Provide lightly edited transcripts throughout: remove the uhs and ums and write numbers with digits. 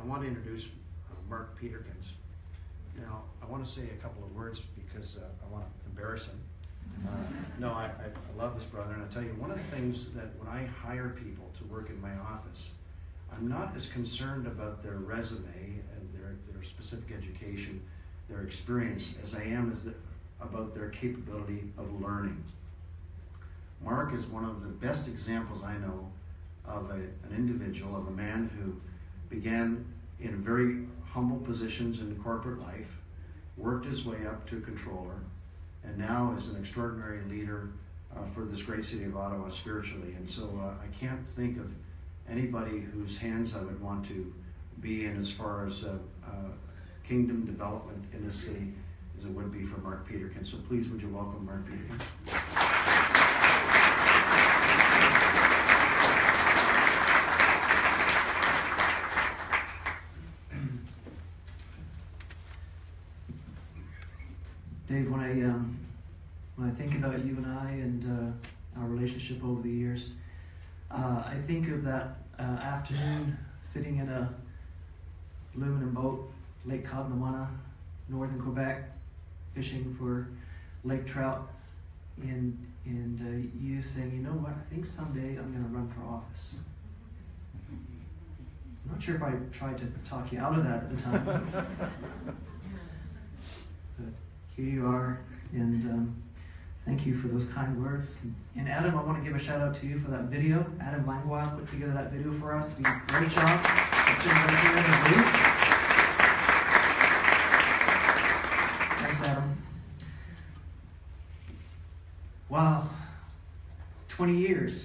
I want to introduce Mark Peterkins. Now, I want to say a couple of words because I want to embarrass him. I love this brother, and I tell you, one of the things that when I hire people to work in my office, I'm not as concerned about their resume and their specific education, their experience, as I am about their capability of learning. Mark is one of the best examples I know of an individual, of a man who began in very humble positions in corporate life, worked his way up to controller, and now is an extraordinary leader for this great city of Ottawa spiritually. And so I can't think of anybody whose hands I would want to be in as far as kingdom development in this city as it would be for Mark Peterkins. So please, would you welcome Mark Peterkins? Dave, when I think about you and our relationship over the years, I think of that afternoon sitting in a aluminum boat, Lake Cognawana, northern Quebec, fishing for lake trout, and you saying, you know what, I think someday I'm going to run for office. I'm not sure if I tried to talk you out of that at the time. But here you are, and thank you for those kind words. And Adam, I want to give a shout out to you for that video. Adam Langlois put together that video for us. He did a great job. He's sitting right here in the booth. Thanks, Adam. Wow, it's 20 years.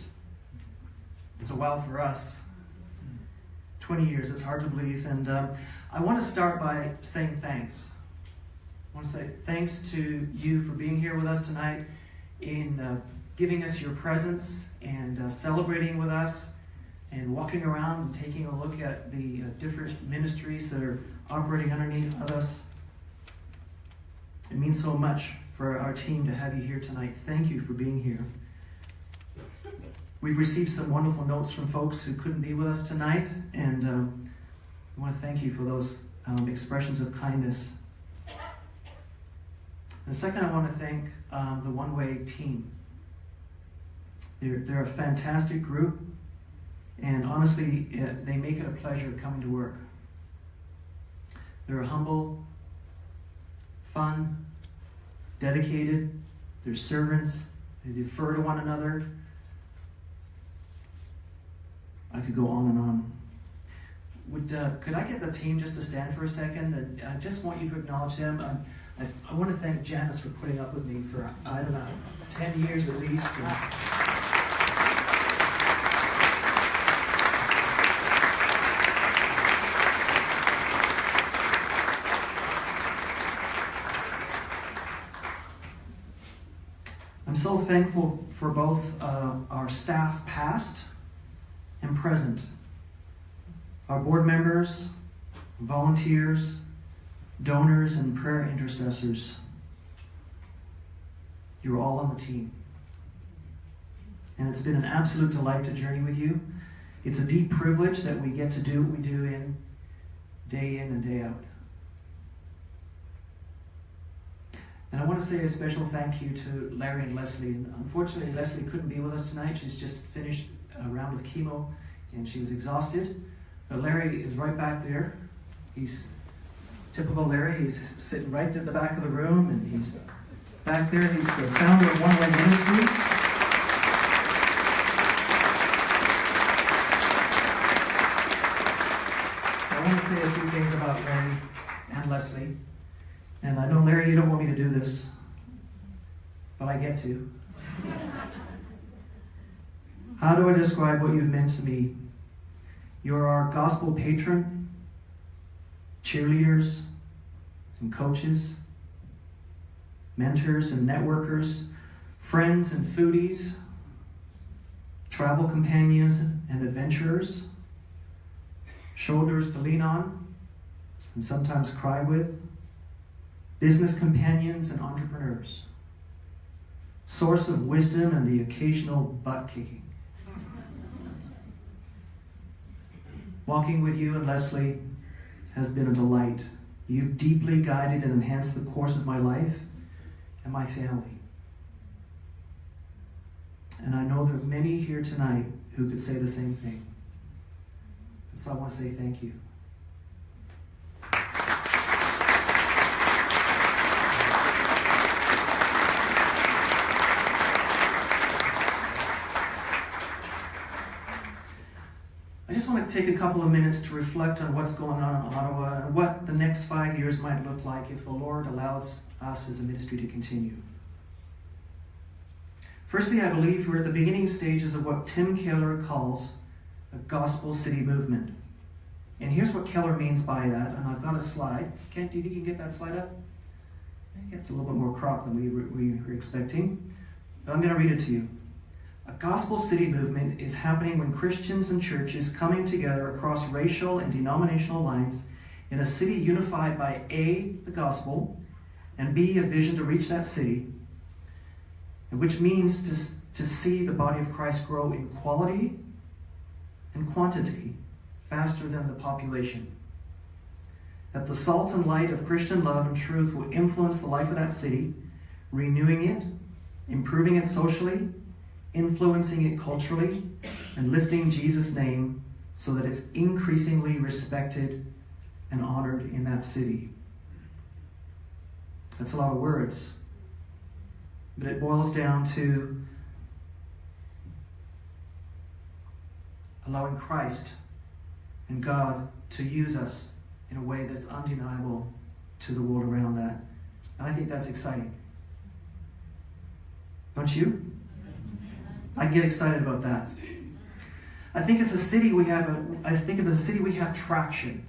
It's a while for us. 20 years, it's hard to believe. And I want to start by saying thanks. I want to say thanks to you for being here with us tonight, in giving us your presence and celebrating with us and walking around and taking a look at the different ministries that are operating underneath of us. It means so much for our team to have you here tonight. Thank you for being here. We've received some wonderful notes from folks who couldn't be with us tonight, and I want to thank you for those expressions of kindness. And second, I want to thank the One Way team. They're a fantastic group, and honestly, they make it a pleasure coming to work. They're humble, fun, dedicated, they're servants, they defer to one another. I could go on and on. Could I get the team just to stand for a second? And I just want you to acknowledge them. I want to thank Janice for putting up with me for, 10 years at least. I'm so thankful for both our staff past and present, our board members, volunteers, donors, and prayer intercessors. You're all on the team. And it's been an absolute delight to journey with you. It's a deep privilege that we get to do what we do in and day out. And I want to say a special thank you to Larry and Leslie. And unfortunately, Leslie couldn't be with us tonight. She's just finished a round of chemo and she was exhausted. But Larry is right back there. He's typical Larry. He's sitting right at the back of the room, and he's back there. He's the founder of One Way Ministries. I want to say a few things about Larry and Leslie. And I know, Larry, you don't want me to do this, but I get to. How do I describe what you've meant to me? You're our gospel patron, cheerleaders and coaches, mentors and networkers, friends and foodies, travel companions and adventurers, shoulders to lean on and sometimes cry with, business companions and entrepreneurs, source of wisdom and the occasional butt kicking. Walking with you and Leslie has been a delight. You've deeply guided and enhanced the course of my life and my family. And I know there are many here tonight who could say the same thing. And so I want to say thank you. I just want to take a couple of minutes to reflect on what's going on in Ottawa and what the next 5 years might look like if the Lord allows us as a ministry to continue. Firstly, I believe we're at the beginning stages of what Tim Keller calls a gospel city movement. And here's what Keller means by that, and I've got a slide. Kent, do you think you can get that slide up? I think it's a little bit more cropped than we were expecting, but I'm going to read it to you. A gospel city movement is happening when Christians and churches coming together across racial and denominational lines in a city unified by A, the gospel, and B, a vision to reach that city, which means to see the body of Christ grow in quality and quantity faster than the population. That the salt and light of Christian love and truth will influence the life of that city, renewing it, improving it socially, influencing it culturally, and lifting Jesus' name so that it's increasingly respected and honored in that city. That's a lot of words, but it boils down to allowing Christ and God to use us in a way that's undeniable to the world around that. And I think that's exciting. Don't you? I get excited about that. I think as a city we have traction.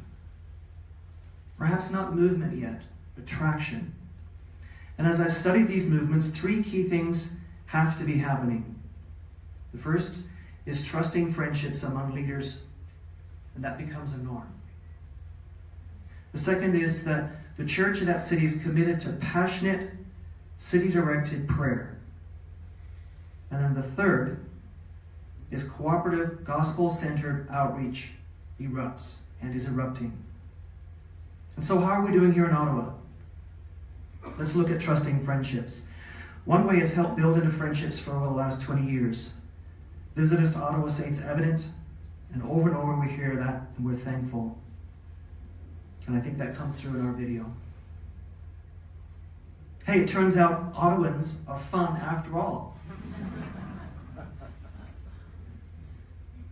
Perhaps not movement yet, but traction. And as I've studied these movements, 3 key things have to be happening. The first is trusting friendships among leaders, and that becomes a norm. The second is that the church of that city is committed to passionate, city-directed prayer. And then the third is cooperative, gospel-centered outreach erupts and is erupting. And so how are we doing here in Ottawa? Let's look at trusting friendships. One way it's helped build into friendships for over the last 20 years. Visitors to Ottawa say it's evident, and over we hear that, and we're thankful. And I think that comes through in our video. Hey, it turns out Ottawans are fun after all.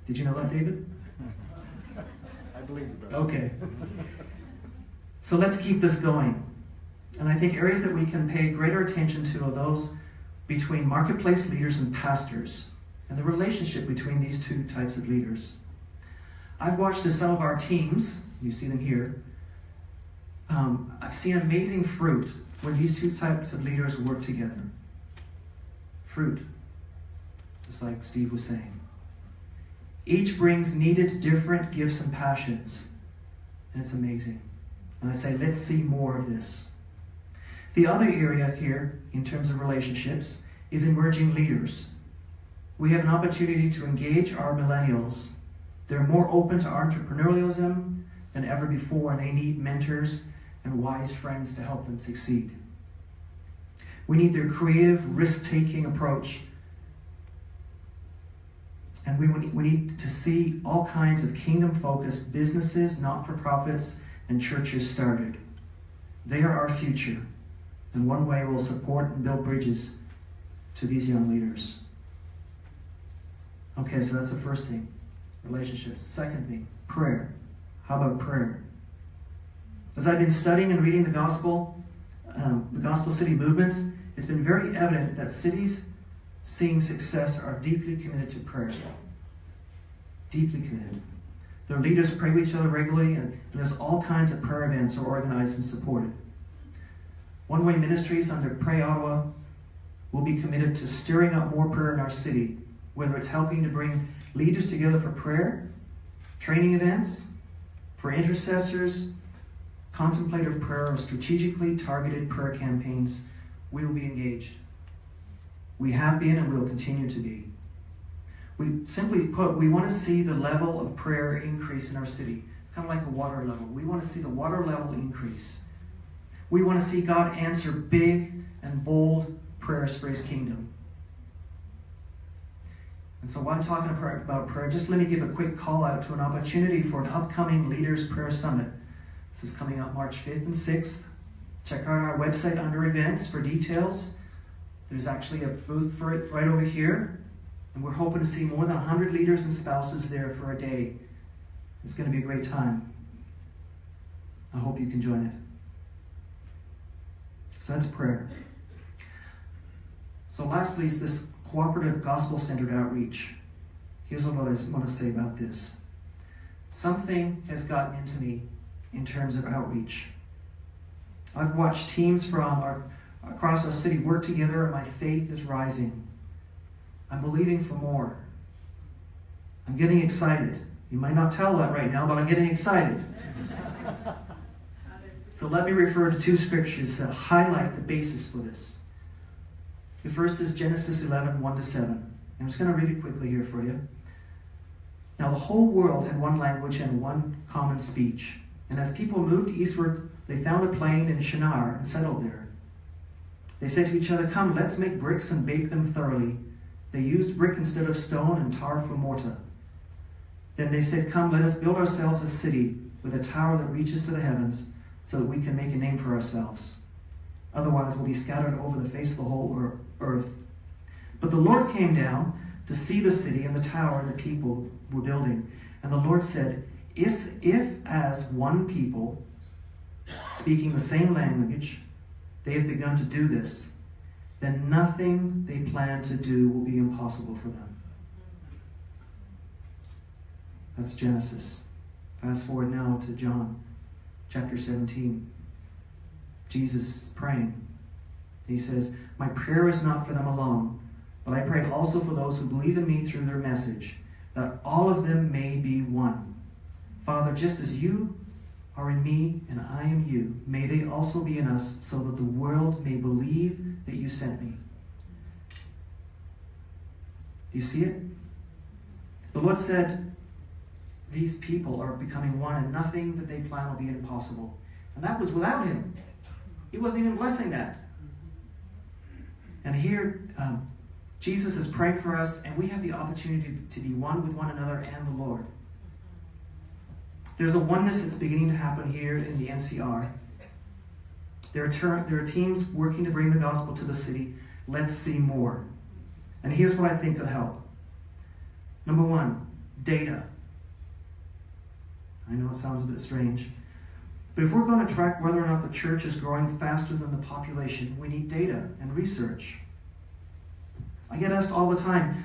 Did you know that, David? I believe you, brother. Okay. So let's keep this going. And I think areas that we can pay greater attention to are those between marketplace leaders and pastors, and the relationship between these 2 types of leaders. I've watched as some of our teams, you see them here, I've seen amazing fruit when these 2 types of leaders work together. Fruit, just like Steve was saying. Each brings needed different gifts and passions, and it's amazing. And I say, let's see more of this. The other area here, in terms of relationships, is emerging leaders. We have an opportunity to engage our millennials. They're more open to entrepreneurialism than ever before, and they need mentors and wise friends to help them succeed. We need their creative, risk-taking approach. And we need to see all kinds of kingdom-focused businesses, not-for-profits, and churches started. They are our future. And one way we'll support and build bridges to these young leaders. Okay, so that's the first thing, relationships. Second thing, prayer. How about prayer? As I've been studying and reading the gospel city movements, it's been very evident that cities seeing success are deeply committed to prayer. Deeply committed. Their leaders pray with each other regularly, and there's all kinds of prayer events are organized and supported. One Way Ministries under Pray Ottawa will be committed to stirring up more prayer in our city, whether it's helping to bring leaders together for prayer, training events, for intercessors, contemplative prayer, or strategically targeted prayer campaigns. We will be engaged. We have been and will continue to be. We simply put, we want to see the level of prayer increase in our city. It's kind of like a water level. We want to see the water level increase. We want to see God answer big and bold prayers for His kingdom. And so while I'm talking about prayer, just let me give a quick call out to an opportunity for an upcoming Leaders Prayer Summit. This is coming up March 5th and 6th. Check out our website under events for details. There's actually a booth for it right over here. And we're hoping to see more than 100 leaders and spouses there for a day. It's going to be a great time. I hope you can join it. So that's prayer. So lastly is this cooperative gospel-centered outreach. Here's what I want to say about this. Something has gotten into me in terms of outreach. I've watched teams from across our city work together, and my faith is rising. I'm believing for more. I'm getting excited. You might not tell that right now, but I'm getting excited. So let me refer to two scriptures that highlight the basis for this. The first is Genesis 11, 1-7. I'm just going to read it quickly here for you. Now the whole world had one language and one common speech. And as people moved eastward, they found a plain in Shinar and settled there. They said to each other, "Come, let's make bricks and bake them thoroughly." They used brick instead of stone and tar for mortar. Then they said, "Come, let us build ourselves a city with a tower that reaches to the heavens, so that we can make a name for ourselves. Otherwise we'll be scattered over the face of the whole earth." But the Lord came down to see the city and the tower and the people were building. And the Lord said, if as one people, speaking the same language, they have begun to do this, then nothing they plan to do will be impossible for them. That's Genesis. Fast forward now to John chapter 17. Jesus is praying. He says, "My prayer is not for them alone, but I pray also for those who believe in me through their message, that all of them may be one. Father, just as you are in me and I am you, may they also be in us, so that the world may believe that you sent me." Do you see it? The Lord said, these people are becoming one, and nothing that they plan will be impossible. And that was without Him. He wasn't even blessing that. And here, Jesus is praying for us, and we have the opportunity to be one with one another and the Lord. There's a oneness that's beginning to happen here in the NCR. There are teams working to bring the gospel to the city. Let's see more. And here's what I think could help. Number one, data. I know it sounds a bit strange, but if we're going to track whether or not the church is growing faster than the population, we need data and research. I get asked all the time,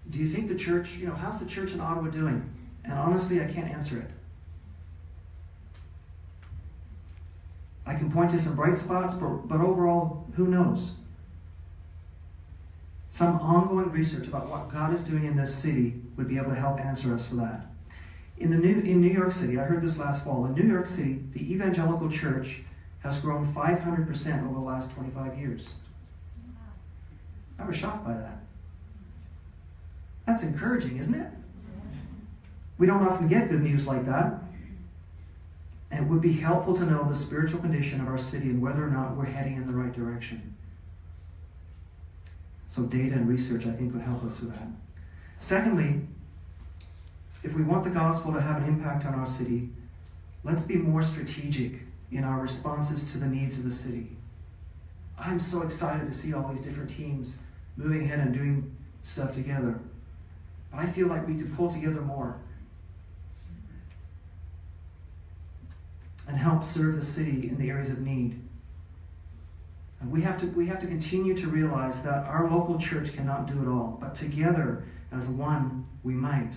do you think the church, how's the church in Ottawa doing? And honestly, I can't answer it. I can point to some bright spots, but overall, who knows? Some ongoing research about what God is doing in this city would be able to help answer us for that. In New York City, I heard this last fall, in New York City, the evangelical church has grown 500% over the last 25 years. I was shocked by that. That's encouraging, isn't it? We don't often get good news like that. And it would be helpful to know the spiritual condition of our city and whether or not we're heading in the right direction. So data and research, I think, would help us with that. Secondly, if we want the gospel to have an impact on our city, let's be more strategic in our responses to the needs of the city. I'm so excited to see all these different teams moving ahead and doing stuff together. But I feel like we could pull together more and help serve the city in the areas of need. And we have to continue to realize that our local church cannot do it all, but together as one we might.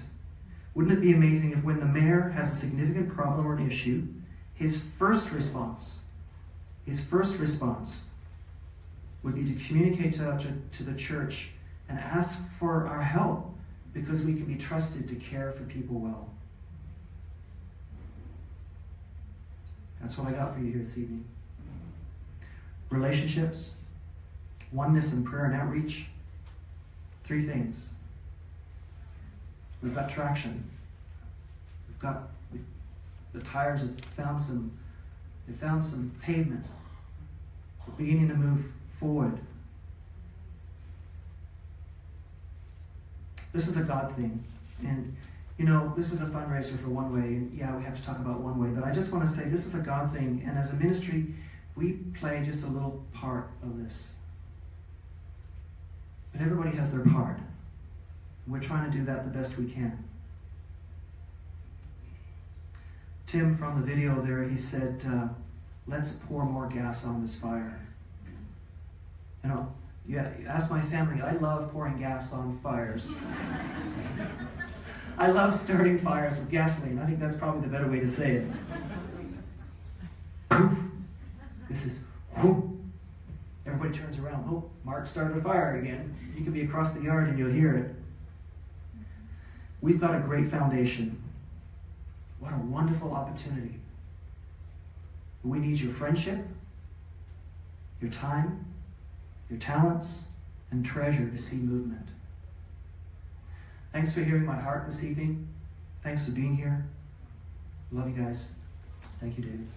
Wouldn't it be amazing if when the mayor has a significant problem or an issue, his first response would be to communicate to the church and ask for our help, because we can be trusted to care for people well. That's what I got for you here this evening. Relationships, oneness in prayer and outreach. 3 things. We've got traction. The tires have found some pavement. We're beginning to move forward. This is a God thing. And, you know, this is a fundraiser for One Way. And yeah, we have to talk about One Way. But I just want to say this is a God thing. And as a ministry, we play just a little part of this. But everybody has their part. We're trying to do that the best we can. Tim, from the video there, he said, let's pour more gas on this fire. You know, yeah, ask my family, I love pouring gas on fires. I love starting fires with gasoline. I think that's probably the better way to say it. Poof. This is whoop. Everybody turns around. Oh, Mark started a fire again. You can be across the yard and you'll hear it. We've got a great foundation. What a wonderful opportunity. We need your friendship, your time, your talents, and treasure to see movement. Thanks for hearing my heart this evening. Thanks for being here. Love you guys. Thank you, David.